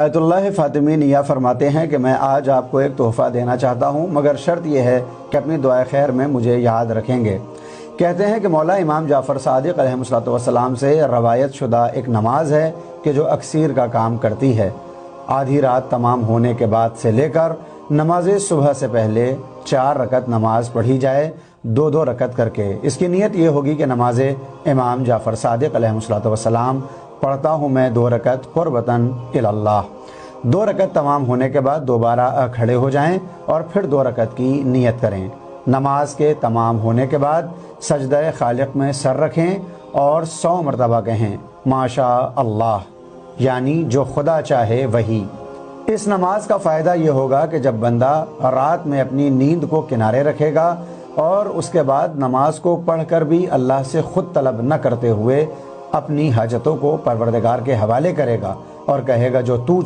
Ayatollah फ़ातिमी निया फरमाते हैं कि मैं आज आपको एक तोहफ़ा देना चाहता हूँ, मगर शर्त यह है कि अपनी दुआ खैर में मुझे याद रखेंगे। कहते हैं कि मौला इमाम जाफ़र सादिक़ अलैहिस्सलाम से रवायत शुदा एक नमाज है कि जो अक्सीर का काम करती है। आधी रात तमाम होने के बाद से लेकर नमाज सुबह से पहले 4 रकत नमाज पढ़ी जाए, 2-2 रकत करके। इसकी नीयत ये होगी कि नमाज इमाम जाफ़र सादिक़ अलैहिस्सलाम पढ़ता हूँ मैं 2 रकत क़ुर्बतन इलल्लाह। 2 रकत तमाम होने के बाद दोबारा खड़े हो जाएं और फिर 2 रकत की नीयत करें। नमाज के तमाम होने के बाद सजदा खालिक में सर रखें और 100 मरतबा कहें माशा अल्लाह, यानी जो खुदा चाहे वही। इस नमाज का फ़ायदा ये होगा कि जब बंदा रात में अपनी नींद को किनारे रखेगा और उसके बाद नमाज को पढ़कर भी अल्लाह से ख़ुद तलब न करते हुए अपनी हाजतों को परवरदिगार के हवाले करेगा और कहेगा जो तू